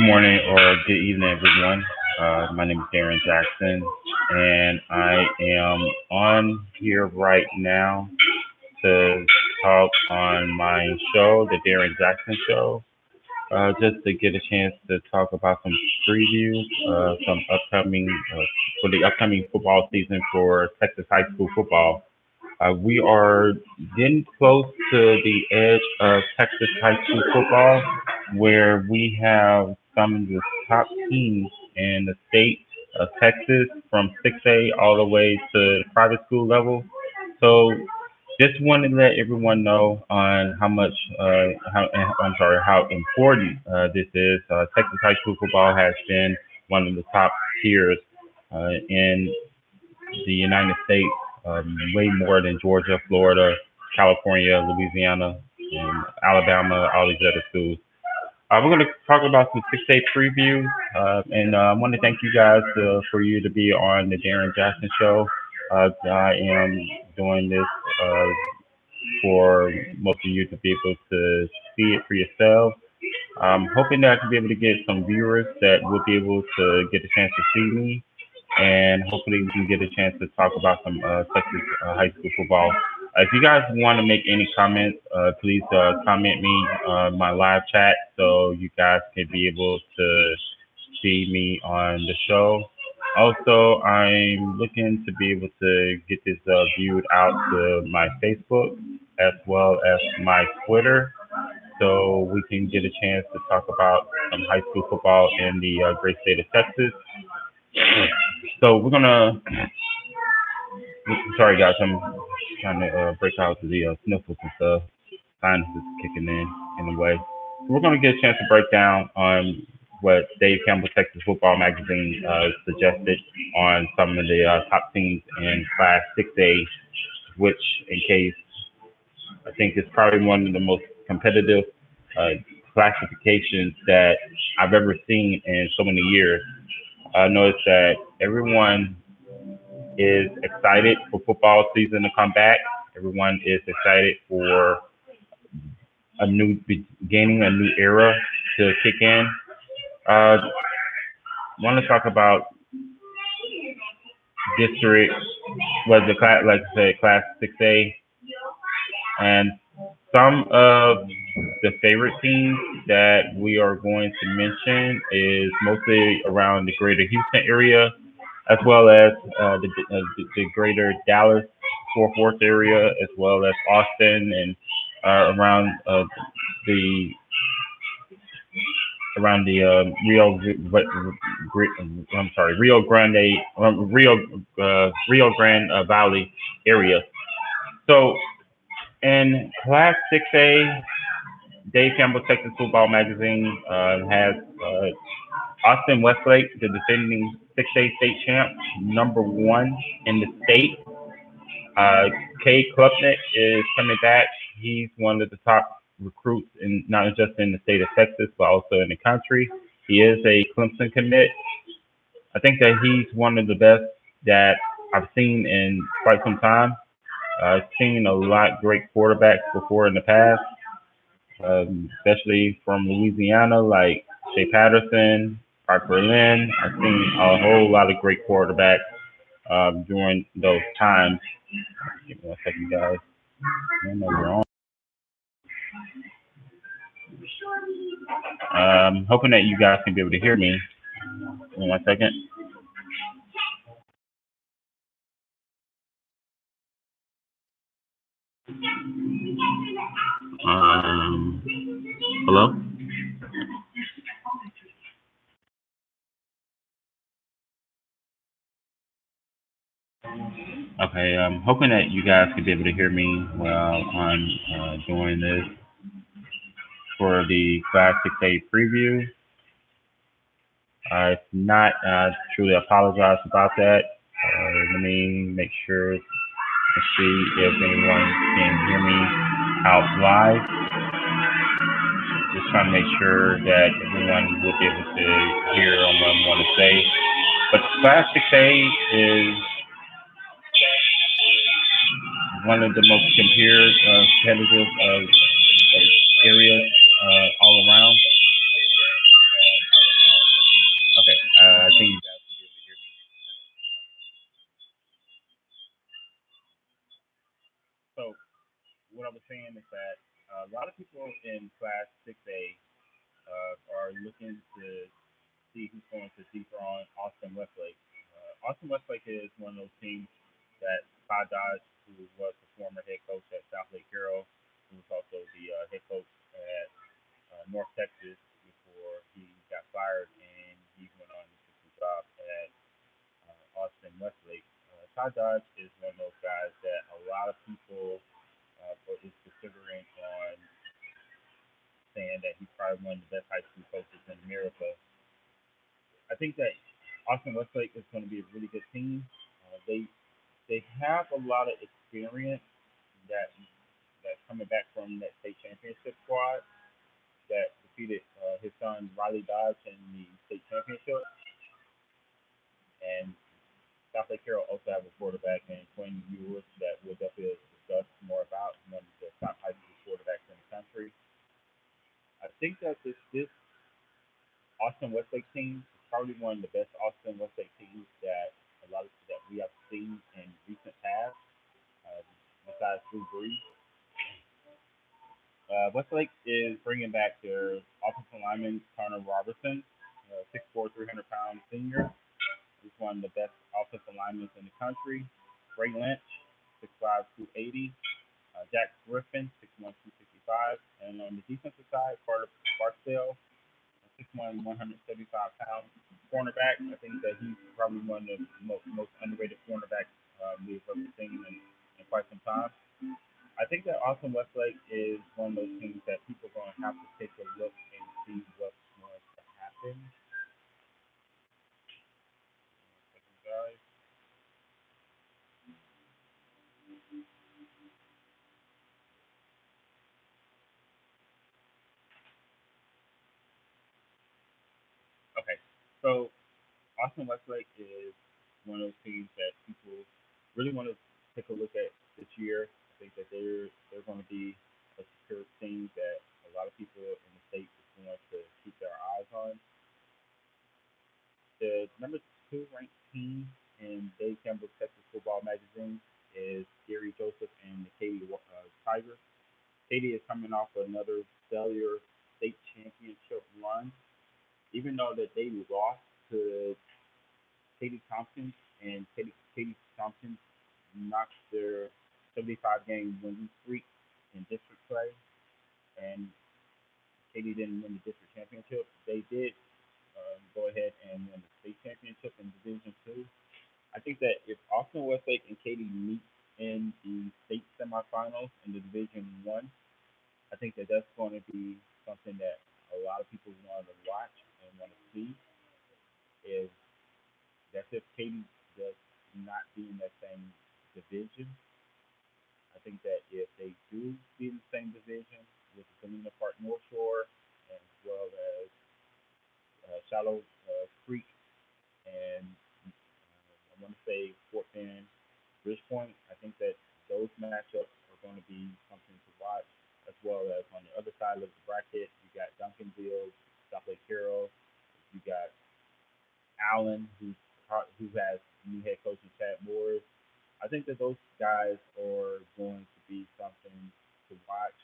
morning or good evening, everyone. My name is Darren Jackson, and I am on here right now to talk on my show, The Darren Jackson Show, just to get a chance to talk about some previews, some upcoming for the upcoming football season for Texas high school football. We are getting close to the edge of Texas high school football, where we have some of the top teams in the state of Texas from 6A all the way to the private school level. So just wanted to let everyone know on how important this is. Texas high school football has been one of the top tiers in the United States, way more than Georgia, Florida, California, Louisiana, and Alabama, all these other schools. We're going to talk about some 6A previews, and I want to thank you guys for you to be on the Darren Jackson Show. I am doing this uh, for most of you to be able to see it for yourself. I'm hoping that I can be able to get some viewers that will be able to get a chance to see me, and hopefully we can get a chance to talk about some Texas high school football. If you guys want to make any comments, please comment me my live chat so you guys can be able to see me on the show. Also, I'm looking to be able to get this viewed out to my Facebook as well as my Twitter so we can get a chance to talk about some high school football in the great state of Texas. So we're gonna. Sorry, guys, I'm trying to break out to the sniffles and stuff. Sinus is kicking in a way. So we're gonna get a chance to break down on what Dave Campbell Texas Football Magazine suggested on some of the top teams in Class 6A, which, in case, I think is probably one of the most competitive uh, classifications that I've ever seen in so many years. I noticed that everyone is excited for football season to come back. Everyone is excited for a new beginning, a new era to kick in. Uh, Want to talk about district, was the class, like I said, class 6A, and some of the favorite teams that we are going to mention is mostly around the greater Houston area, as well as the greater Dallas Fort Worth area, as well as Austin and around the Rio Grande, Rio Grande Valley area. So in Class 6A, Dave Campbell Texas Football Magazine has Austin Westlake, the defending 6A state champ, number one in the state. Uh, Kay Klubnik is coming back. He's one of the top recruits in not just in the state of Texas, but also in the country. He is a Clemson commit. I think that he's one of the best that I've seen in quite some time. I've seen a lot great quarterbacks before in the past, especially from Louisiana, like Shea Patterson, Parker Lynn. I've seen a whole lot of great quarterbacks during those times. Give me one second, guys. I know we're on. Hoping that you guys can be able to hear me. Give me one second. Um, Hello? Okay, hoping that you guys can be able to hear me while I'm doing this for the Class 6A preview. If not, I truly apologize about that. Let me make sure and see if anyone can hear me out live. Just trying to make sure that everyone will be able to hear what I want to say. But Class 6A is one of the most competitive areas all around. what I was saying is that a lot of people in Class 6A are looking to see who's going to dethrone Austin Westlake. Austin Westlake is one of those teams that Todd Dodge, who was the former head coach at South Lake Carroll, who was also the head coach at North Texas before he got fired and he went on to take the job at Austin Westlake. Todd Dodge is one of those guys that a lot of people is considering on saying that he's probably one of the best high school coaches in America. I think that Austin Westlake is going to be a really good team. They have a lot of experience that that's coming back from that state championship squad that defeated his son Riley Dodge in the state championship. And South Lake Carroll also have a quarterback named Quinn Ewers that we'll definitely discuss more about, one of the top high school quarterbacks in the country. I think that this Austin Westlake team is probably one of the best Austin Westlake teams that a lot of that we have seen in recent past. Uh, Besides Drew Brees, Westlake is bringing back their offensive lineman Connor Robertson, 6'4", 300-pound senior. He's one of the best offensive linemen in the country. Ray Lynch, 6'5", 280. Jack Griffin, 6'1", 265. And on the defensive side, Carter Barksdale, 6'1", 175 pounds. Cornerback, I think that he's probably one of the most underrated cornerbacks we've ever seen in quite some time. I think that Austin Westlake is one of those teams that people are going to have to take a look and see what's going to happen. Guys. Okay, so Austin Westlake is one of those teams that people really want to take a look at this year. I think that they're going to be a secure team that a lot of people in the state is going to keep their eyes on. The number two ranked team in Dave Campbell's Texas Football Magazine is Gary Joseph and the Katy Tigers. Katy is coming off another stellar state championship run, even though that they lost to Katie Thompson, and Katie Thompson knocked their 75 game winning streak in district play, and Katie didn't win the district championship. They did go ahead and win the state championship in Division Two. I think that if Austin Westlake and Katie meet in the state semifinals in the Division One, I think that that's going to be something that a lot of people want to watch and want to see. Is that's if Katie does not be in that same division. I think that if they do be in the same division with the Galena Park North Shore as well as Shallow Creek and I want to say Fort Bend, Bridgepoint, I think that those matchups are going to be something to watch, as well as on the other side of the bracket, you got Duncanville, South Lake Carroll, you got Allen, who has new head coach Chad Morris. I think that those guys are going to be something to watch.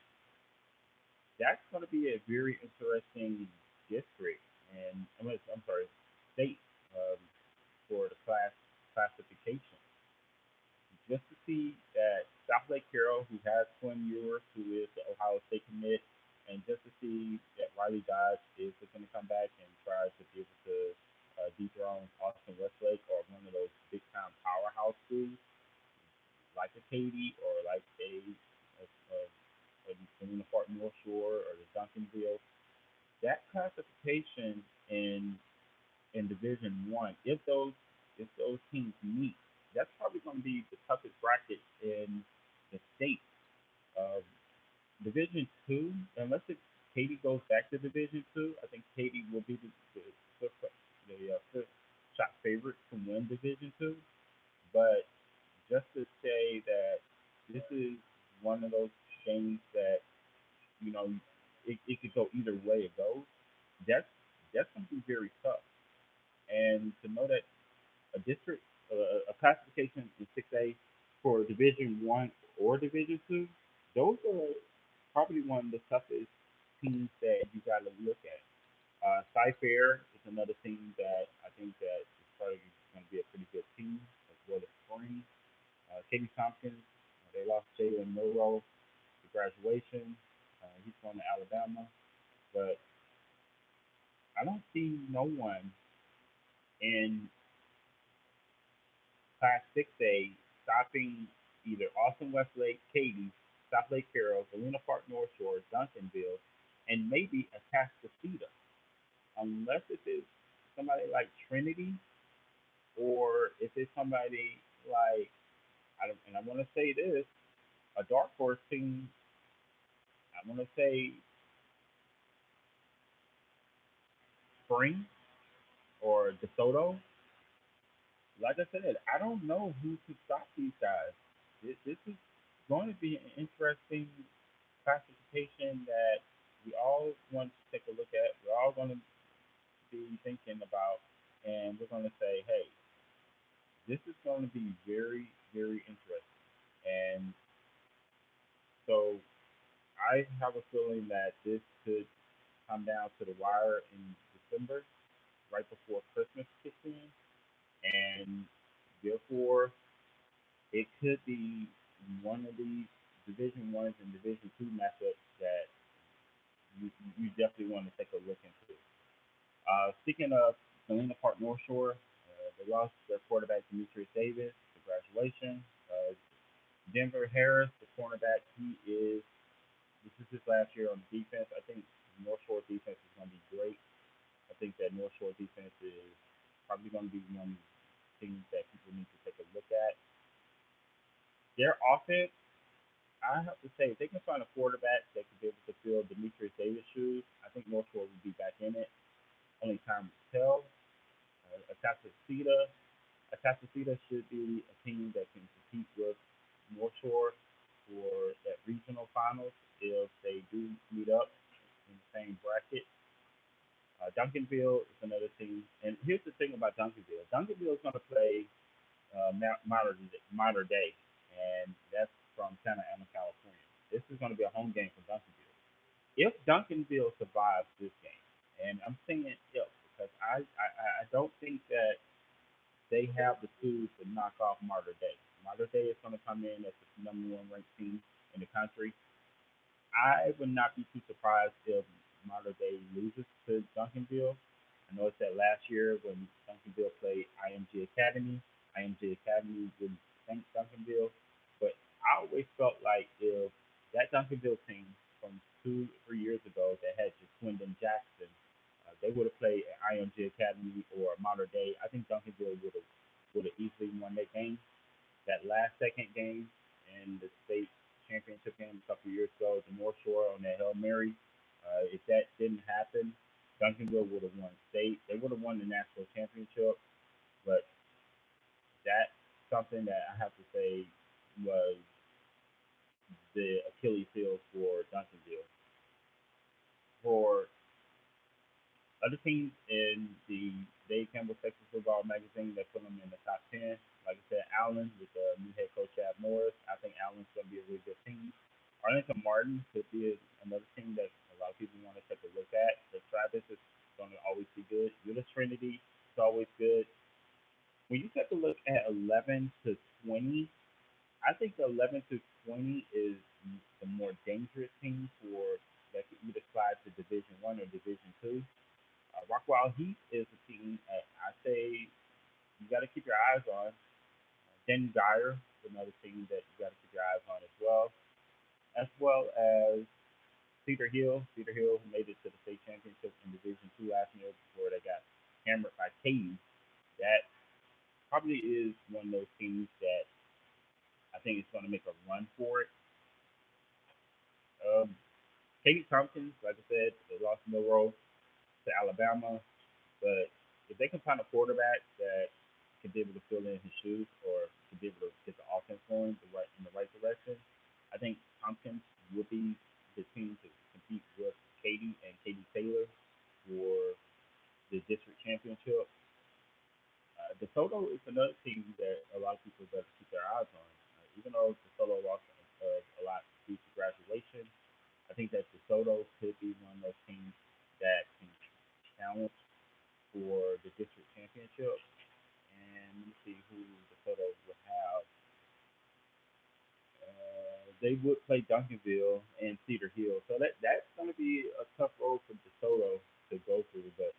That's going to be a very interesting district, and I'm sorry, state um, for the classification. Just to see that South Lake Carroll, who has Quinn Ewers, who is the Ohio State commit, and just to see that Riley Dodge is going to come back and try to be able to dethrone Austin Westlake or one of those big time powerhouse schools like a Katy or like a Galena Park North Shore or the Duncanville. That classification in Division One, if those teams meet, that's probably going to be the toughest bracket in the state. Um, Division Two, unless Katy goes back to Division Two, I think Katy will be the fifth shot favorite to win Division Two. But just to say that this is one of those games that you know it could go either way it goes. That's that's going to be very tough. And to know that a classification in 6A for Division One or Division Two those are probably one of the toughest teams that you got to look at. Cy-Fair is another team that I think that is probably going to be a pretty good team as well as Spring. Katie Tompkins, they lost Jalen Monroe to graduation. He's going to Alabama, but I don't see no one in Class 6A stopping either Austin Westlake, Katy, South Lake Carroll, Galena Park North Shore, Duncanville, and maybe Atascocita, unless if it's somebody like Trinity or if it's somebody like I don't, and I want to say this, a dark horse team. I want to say Spring or DeSoto. Like I said, I don't know who to stop these guys. This is going to be an interesting classification that we all want to take a look at. We're all going to be thinking about, and we're going to say, hey, this is going to be very, very interesting. And so I have a feeling that this could come down to the wire in December, right before Christmas kicks in, and therefore it could be one of these Division Ones and Division Two matchups that you definitely want to take a look into. Speaking of Galena Park North Shore, they lost their quarterback Demetrius Davis to graduation. Denver Harris, the cornerback, he is this is his last year on defense. I think North Shore defense is going to be great. I think that North Shore defense is probably going to be one of the things that people need to take a look at. Their offense, I have to say, if they can find a quarterback that could be able to fill Demetrius Davis' shoes, I think North Shore will be back in it. Only time will tell. Atascocita, Atascocita should be a team that can compete with North Shore for that regional finals if they do meet up in the same bracket. Duncanville is another team, and here's the thing about Duncanville. Duncanville is going to play Mater Day, and that's from Santa Ana, California. This is going to be a home game for Duncanville. If Duncanville survives this game, and I'm saying if because I don't think that they have the tools to knock off Mater Day. Mater Day is going to come in as the number one ranked team in the country. I would not be too surprised if Mater Day loses to Duncanville. I know it's that last year when Duncanville played IMG Academy. IMG Academy didn't thank Duncanville, but I always felt like if that Duncanville team from 2 3 years ago that had Jaquindon Jackson, they would have played at IMG Academy or Mater Day. I think Duncanville would have easily won that game. That last second game in the state championship game a couple of years ago, the North Shore on that Hail Mary. If that didn't happen, Duncanville would have won state. They would have won the national championship, but that's something that I have to say was the Achilles heel for Duncanville. For other teams in the Dave Campbell Texas Football Magazine that put them in the top 10, like I said, Allen with new head coach Chad Morris. I think Allen's going to be a really good team. Arlington Martin could be another team that a lot of people want to take a look at. The Travis is going to always be good. Euless Trinity is always good. When you take a look at 11 to 20, I think the 11 to 20 is the more dangerous team for that could either slide to Division One or Division Two. Rockwall Heat is a team I say you got to keep your eyes on. Denny Dyer is another team that you got to keep your eyes on as well as Cedar Hill. Cedar Hill who made it to the state championship in Division Two last year before they got hammered by Katy. That probably is one of those teams that I think is going to make a run for it. Um, Katie Tompkins, like I said, they lost Milrow to Alabama, but if they can find a quarterback that can be able to fill in his shoes or to be able to get the offense going in the right direction, I think Tompkins would be the team to compete with Katie and Katie Taylor for the district championship. DeSoto is another team that a lot of people better keep their eyes on. Even though DeSoto lost a lot due to I think that DeSoto could be one of those teams that can challenge for the district championship. And let me see who DeSoto would have. They would play Duncanville and Cedar Hill, so that's going to be a tough road for DeSoto to go through. But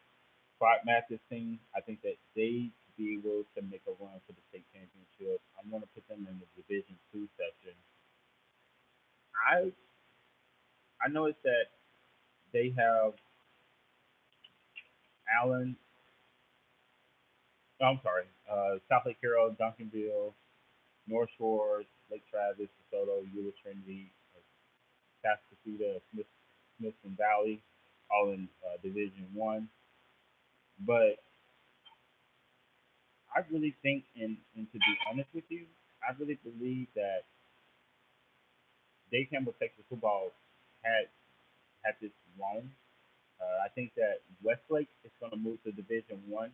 Scott Mathis team, I think that they be able to make a run for the state championship. I'm going to put them in the Division Two section. I I noticed that they have Allen. Oh, I'm sorry, South Lake Carroll, Duncanville, North Shores, Lake Travis, DeSoto, Eula Trinity, Cascasita, Smithson Valley, all in Division One. But I really think, and to be honest with you, I really believe that Dave Campbell Texas football had had this wrong. I think that Westlake is going to move to Division One,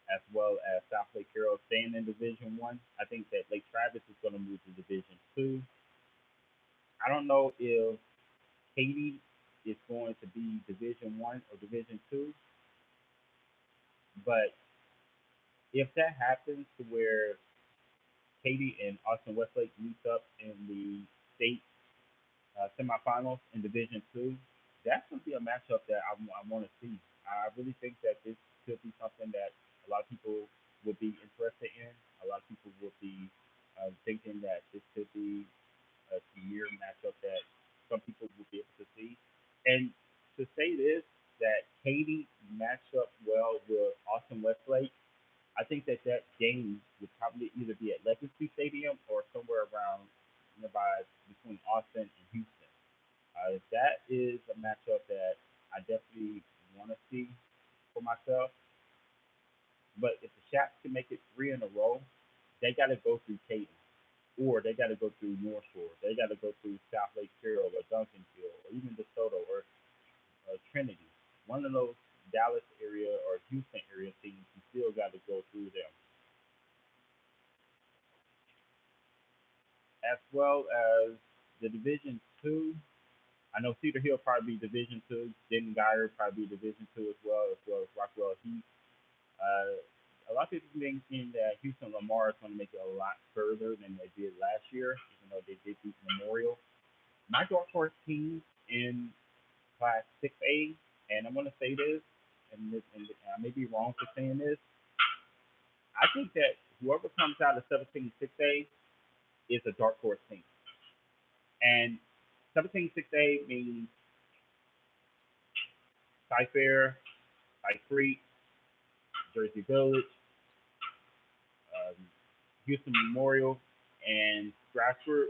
as well as South Lake Carroll staying in Division One. I think that Lake Travis is going to move to Division Two. I don't know if Katy is going to be Division One or Division Two, but if that happens to where Katy and Austin Westlake meets up in the state semifinals in Division Two, that's going to be a matchup that I want to see. I really think that this could be something that a lot of people would be interested in. A lot of people would be thinking that this could be a year matchup that some people will be able to see. And to say this, that Katy matched up well with Austin Westlake, I think that that game would probably either be at Legacy Stadium or somewhere around nearby between Austin and Houston. That is a matchup that I definitely want to see for myself. But if the Shaps can make it three in a row, they got to go through Katy, or they got to go through North Shore. They got to go through South Lake Carroll or Duncanville or even DeSoto or Trinity. One of those Dallas area or Houston area teams, you still got to go through them. As well as the Division Two, I know Cedar Hill probably be Division Two. Denton Geyer probably be Division Two as well as Rockwell Heath. Uh, a lot of people thinking that Houston Lamar is going to make it a lot further than they did last year, even though they did beat Memorial. My dark horse team in Class 6A, and I'm going to say this, and I may be wrong for saying this. I think that whoever comes out of 17 6A is a dark horse team. And 17 6A means Cy-Fair, Cy Creek, Jersey Village, um, Houston Memorial, and Stratford.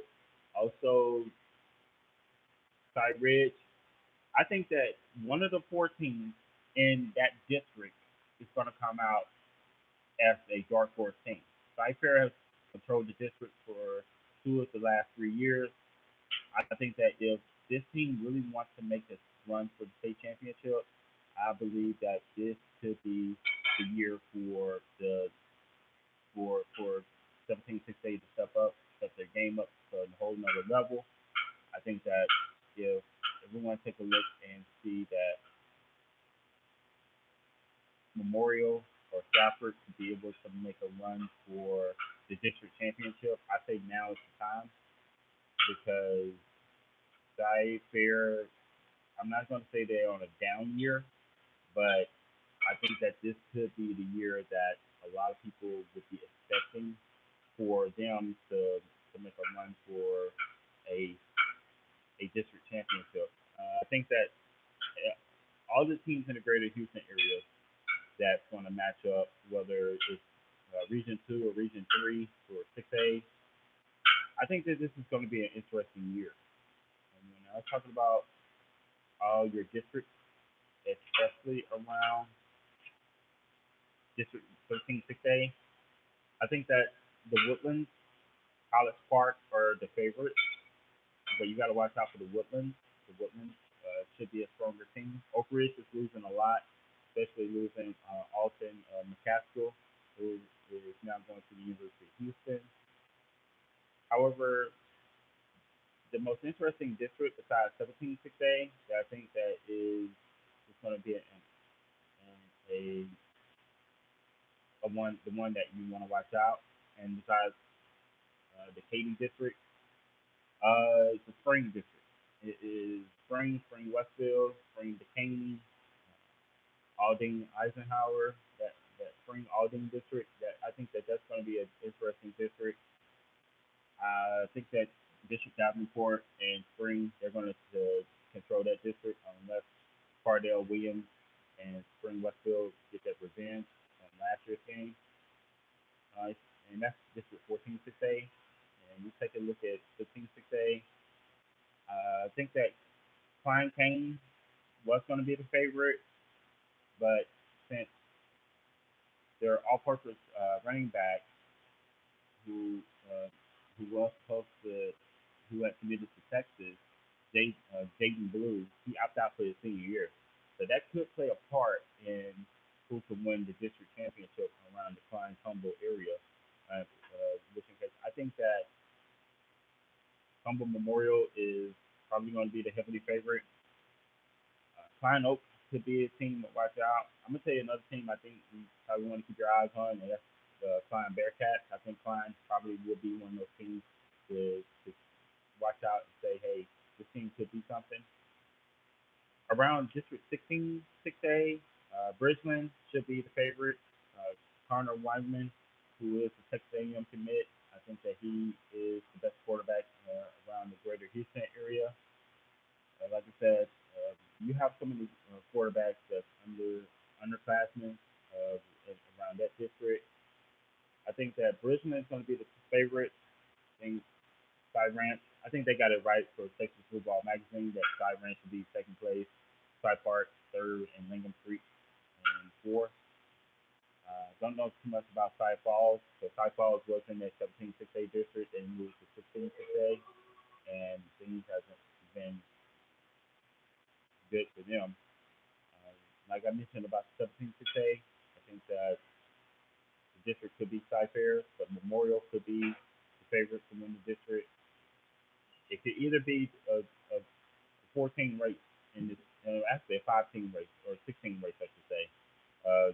Also, Side Ridge. I think that one of the four teams in that district is going to come out as a dark horse team. Cy-Fair has controlled the district for two of the last 3 years. I think that if this team really wants to make a run for the state championship, I believe that this could be the year for 17-6A to step up, step their game up to a whole nother level. I think that if everyone take a look and see that Memorial or Stafford to be able to make a run for the district championship, I say now is the time because Sky Fair, I'm not going to say they're on a down year, but I think that this could be the year that a lot of people would be expecting for them to make a run for a a district championship. I think that all the teams in the greater Houston area that's going to match up, whether it's Region 2 or Region 3 or 6A, I think that this is going to be an interesting year. And when I was talking about all your districts, especially around District 13 6A, I think that the Woodlands, College Park are the favorites, but you got to watch out for the Woodlands. The Woodlands should be a stronger team. Oak Ridge is losing a lot, especially losing Alton McCaskill, who is now going to the University of Houston. However, The most interesting district besides 17-6A that I think that is going to be a one the one that you want to watch out. And besides the Katy district, it's the Spring district. It is Spring Westfield, Spring Decaney, Aldine Eisenhower. That Spring Aldine district. That I think that's going to be an interesting district. I think that Bishop Davenport and Spring they're going to control that district unless Cardell Williams and Spring Westfield get that revenge on last year's game. Uh, and that's District 14-6A. And you take a look at 15-6A. I think that Klein Kane was going to be the favorite, but since their all-purpose running back who uh, who was supposed to who had committed to Texas, Jaden Blue, he opted out for his senior year. So that could play a part in who can win the district championship around the Klein Humble area. Which in case I think that Humble Memorial is probably going to be the heavily favorite. Klein Oak could be a team to watch out. I'm gonna tell you another team I think you probably want to keep your eyes on, and that's the Klein Bearcats. I think Klein probably will be one of those teams to watch out and say, hey, this team could be something. Around District 16, 6A, Bridgeland should be the favorite. Connor Wiseman, who is the Texas A&M commit, I think that he is the best quarterback around the greater Houston area. Like I said, you have so many quarterbacks that's underclassmen uh, around that district. I think that Bridgman is going to be the favorite. I think Sky Ranch. I think they got it right for Texas Football Magazine that Sky Ranch should be second place, Sky Park third, and Lingham Creek and fourth. Don't know too much about Cy Falls. So Cy Falls was in that 17-6A district and moved to 16-6A, and things hasn't been good for them. Uh, like I mentioned about 17-6A, I think that the district could be Cy Fair, but Memorial could be the favorite to win the district. It could either be a 14 race in this, actually a 5-team race or a 16 race, I should say. Uh,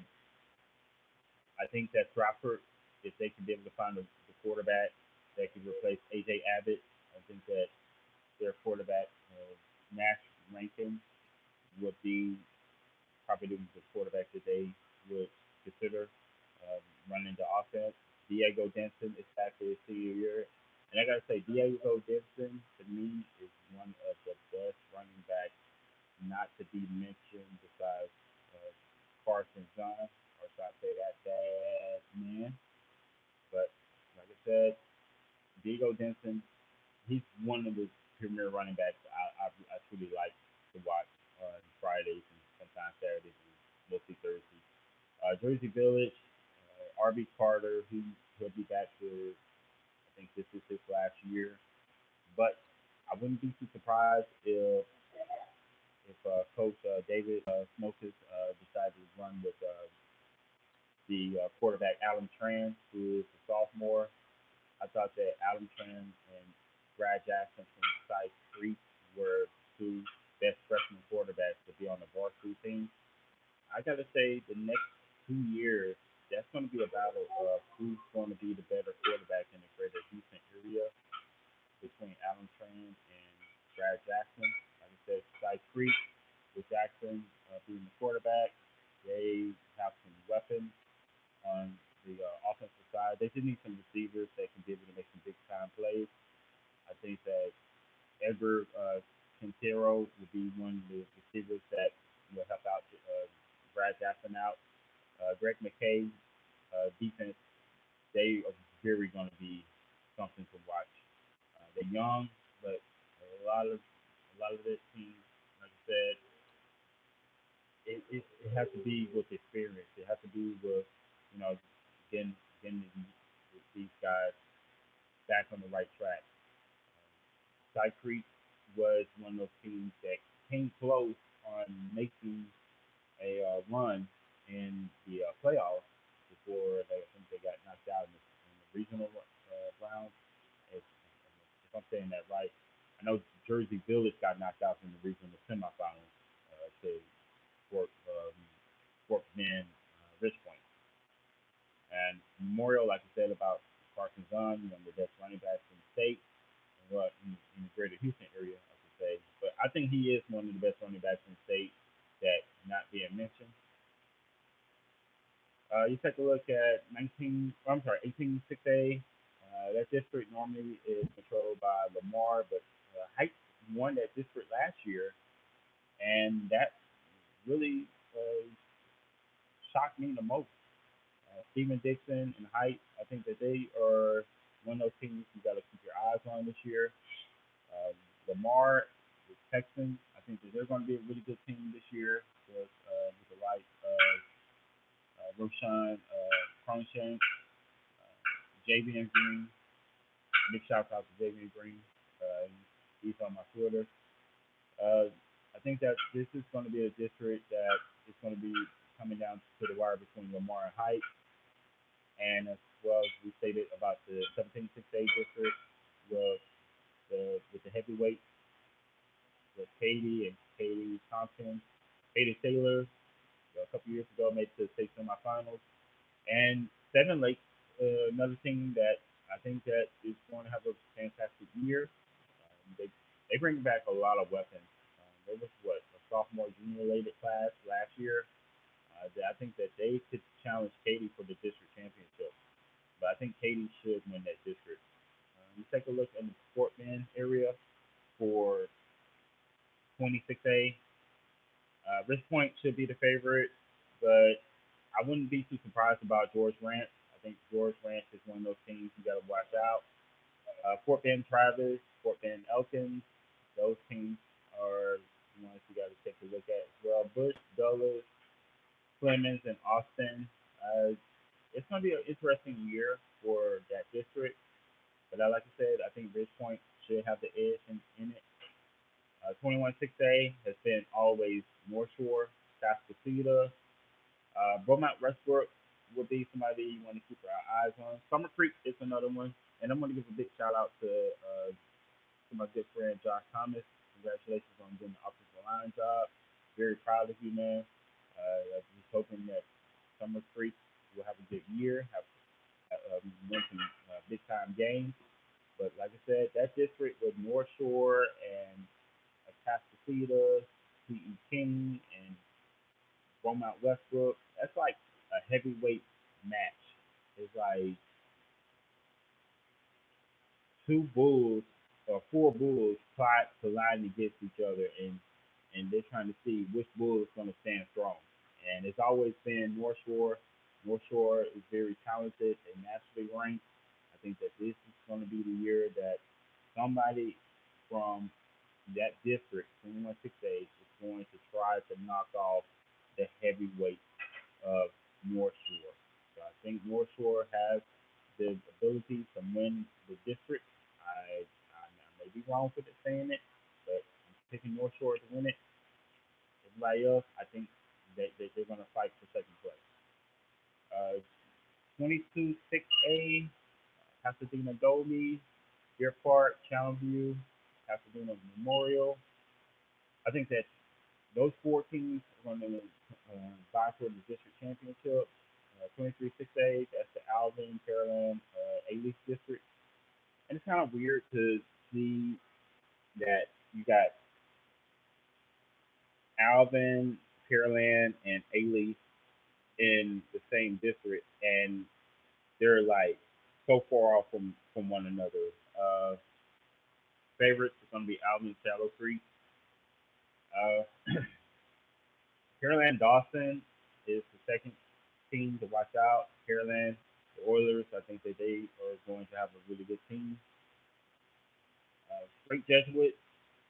I think that Stratford, if they can be able to find the quarterback that can replace AJ Abbott, I think that their quarterback Nash ranking would be probably the quarterback that they would consider running the offense. Diego Denson is back to his senior year. And I got to say, Diego Denson, to me, is one of the best running backs not to be mentioned besides uh, Carson John, or should I say that bad man. But like I said, Diego Denson, he's one of the premier running backs I truly like to watch on Fridays and sometimes Saturdays and mostly Thursdays. Jersey Village, RB Carter, he'll be back to, I think this is his last year. But I wouldn't be too surprised if Coach David Smokus decided to run with the quarterback Alan Tran, who is a sophomore. I thought that Alan Tran and Brad Jackson from Side Creek were two best freshman quarterbacks to be on the varsity team. I got to say, the next 2 years, that's going to be a battle of who's going to be the better quarterback in the greater Houston area between Alan Tran and Brad Jackson. Like I said, Side Creek with Jackson being the quarterback, they have some weapons on the offensive side. They just need some receivers that can be able to make some big time plays. I think that Edward Quintero will be one of the receivers that will help out Brad Jackson out. Greg McKay, defense, they are very going to be something to watch. They're young, but a lot of this team, like I said, it has to be with experience. It has to be with you know getting these guys back on the right track. Side Creek was one of those teams that came close on making a run in the playoffs before I think they got knocked out in the regional round. If I'm saying that right. I know Jersey Village got knocked out in the regional semifinals to Fort Fort Bend, Rich Point, and Memorial, like I said about Carson Dunn, one of the best running backs in the state, and what in the greater Houston area, I should say. But I think he is one of the best running backs in the state that not being mentioned. You take a look at 18 6A. That district normally is controlled by Lamar, but Heights won that district last year, and that really shocked me the most. Stephen Dixon and Heights, I think that they are one of those teams you got to keep your eyes on this year. Um, Lamar, the Texans, I think that they're going to be a really good team this year with the likes of Roshan Cronshank, Javian Green. Big shout out to Javian Green. Uh, he's on my Twitter. Uh, I think that this is going to be a district that is going to be coming down to the wire between Lamar and Heights, and as well as we stated about the 17-6A district with the heavyweight with Katie and Katie Thompson, Katie Taylor. A couple years ago, made it to the state semifinals, and Seven Lakes, another team that I think that is going to have a fantastic year. They bring back a lot of weapons. There was what a sophomore junior related class last year. I think that they could challenge Katy for the district championship, but I think Katy should win that district. You take a look in the Fort Bend area for 26A. Risk Point should be the favorite, but I wouldn't be too surprised about George Ranch. I think George Ranch is one of those teams you got to watch out. Fort Bend Travis, Fort Bend Elkins, those teams are the ones you got to take a look at as well. Bush, Dulles, Clemens, and Austin. Uh, it's going to be an interesting year for that district, but like I said, I think Ridge Point should have the edge in it. 21 6A has been always North Shore, Cascasita. Beaumont Westbrook would be somebody you want to keep our eyes on. Summer Creek is another one. And I'm going to give a big shout out to my good friend Josh Thomas. Congratulations on getting the offensive line job. Very proud of you, man. I'm just hoping that Summer Creek will have a good year, have win some big time games. But like I said, that district with North Shore and Cascasita, P.E. King, and Beaumont Westbrook, that's like a heavyweight match. It's like two bulls or four bulls try to line against each other, and they're trying to see which bull is going to stand strong. And it's always been North Shore. North Shore is very talented and nationally ranked. I think that this is going to be the year that somebody from that district, 21-6A, is going to try to knock off the heavyweight of North Shore. So I think North Shore has the ability to win the district. I may be wrong for saying it, but I'm picking North Shore to win it. Everybody else, I think they're going to fight for second place. 22 6A, Pasadena Dolby, Deer Park, Challengeview, Pasadena Memorial. I think that those four teams are going to vie for the district championship. 23 6A, that's the Alvin, Pearland, A-Leaf district. And it's kind of weird to see that you got Alvin, Pearland, and A-Leaf in the same district, and they're like so far off from one another. Favorites is going to be Alvin Shallow Creek. Uh, Pearland Dawson is the second team to watch out. Pearland, the Oilers, I think that they are going to have a really good team. Straight Jesuit,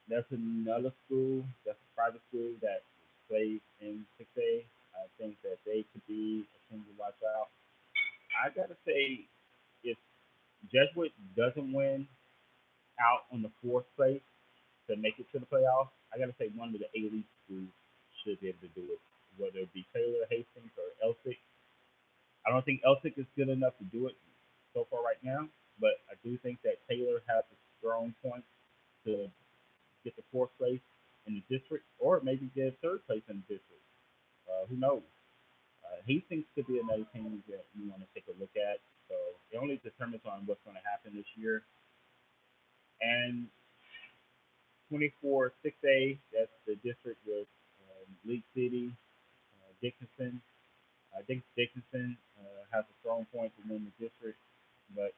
that's another school. That's a private school that plays in 6A. I think that they could be a team to watch out. I gotta say, if Jesuit doesn't win out on the fourth place to make it to the playoffs, I gotta say one of the A-League schools should be able to do it, whether it be Taylor, Hastings, or Elsick. I don't think Elsick is good enough to do it so far right now, but I do think that Taylor has a strong point to or maybe get third place in the district. Who knows? Hastings could be another team that you want to take a look at. So it only determines on what's going to happen this year. And 24 6A, that's the district with League City, Dickinson. I think Dickinson has a strong point to win the district, but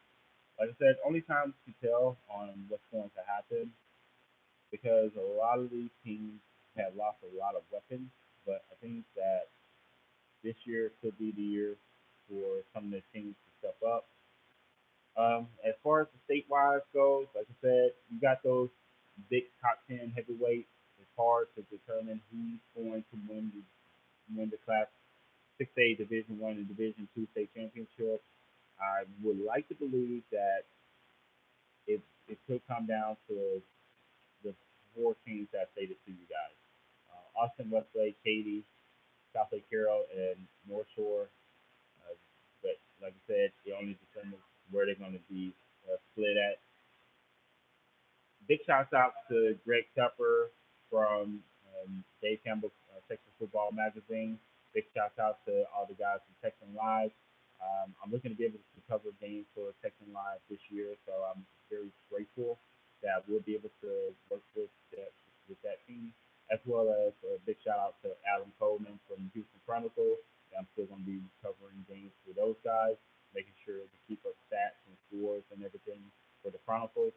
like I said, only time to tell on what's going to happen because a lot of these teams have lost a lot of weapons. But I think that this year could be the year for some of the teams to step up. As far as the statewide goes, like I said, you got those big top 10 heavyweights. It's hard to determine who's going to win the Class 6A Division One and Division Two state championship. I would like to believe that it could come down to the four teams that I stated to you guys: Austin, Westlake, Katy, South Lake Carroll, and North Shore. Uh, but like I said, it only determines where they're going to be split at. Big shouts out to Greg Tepper from Dave Campbell Texas Football Magazine. Big shouts out to all the guys from Texan Live. I'm looking to be able to cover games for Texan Live this year, so I'm very grateful that we'll be able to work with that team, as well as a big shout out to Adam Coleman from Houston Chronicle. I'm still going to be covering games for those guys, making sure to keep up stats and scores and everything for the Chronicles.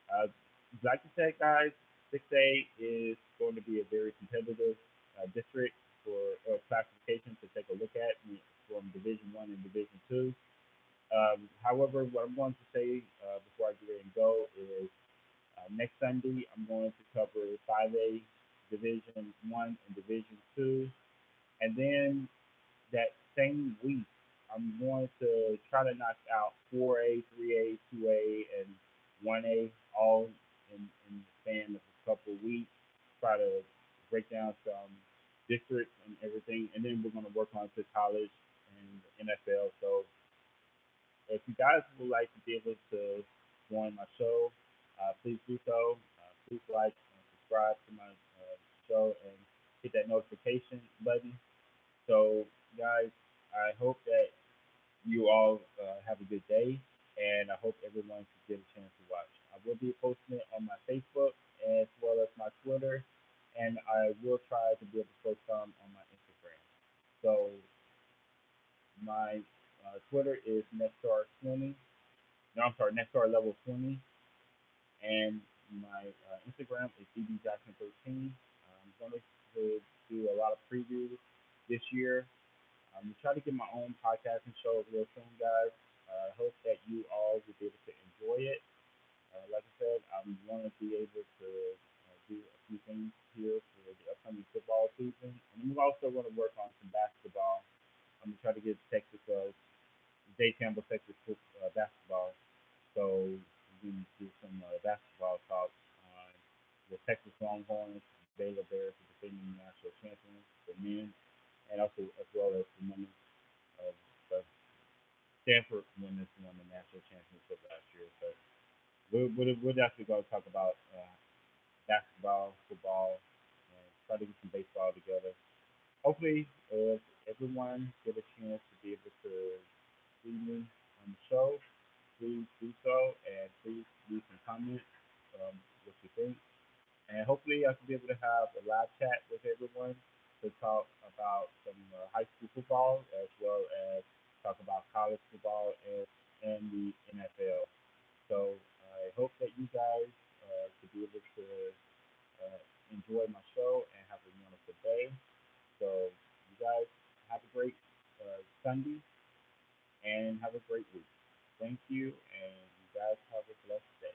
Uh, like I said, guys, 6A is going to be a very competitive district for classification to take a look at from Division One and Division Two. However, what I'm going to say before I get ready and go is next Sunday I'm going to cover 5A Division One and Division Two, and then that same week I'm going to try to knock out 4A, 3A, 2A, and 1A all in the span of a couple of weeks. Try to break down some districts and everything, and then we're going to work on to college and NFL. So if you guys would like to be able to join my show, please do so. Please like and subscribe to my show and hit that notification button. So, guys, I hope that you all have a good day, and I hope everyone can get a chance to watch. I will be posting it on my Facebook as well as my Twitter, and I will try to be able to post some on my Instagram. So my Twitter is Nestar20. No, I'm sorry, Nestar Level 20, and my Instagram is dbjackson13. I'm going to do a lot of previews this year. I'm trying to get my own podcasting show real soon, guys. I hope that you all will be able to enjoy it. Like I said, I'm going to be able to do a few things here for the upcoming football season. And we're also going to work on some basketball. I'm going to try to get Texas, Dave Campbell Texas basketball. So we can do some basketball talk on the Texas Longhorns, Baylor Bears, the defending national champions, the men, and also as well as the women. The Stanford women's won the national championship last year. So we're definitely going to talk about basketball, football, and try to get some baseball together. Hopefully, if everyone get a chance to be able to see me on the show, please do so, and please leave some comments what you think. And hopefully, I can be able to have a live chat with everyone to talk about some high school football as well as talk about college football and the NFL. So I hope that you guys could be able to enjoy my show and have a wonderful day. So you guys have a great Sunday and have a great week. Thank you, and you guys have a blessed day.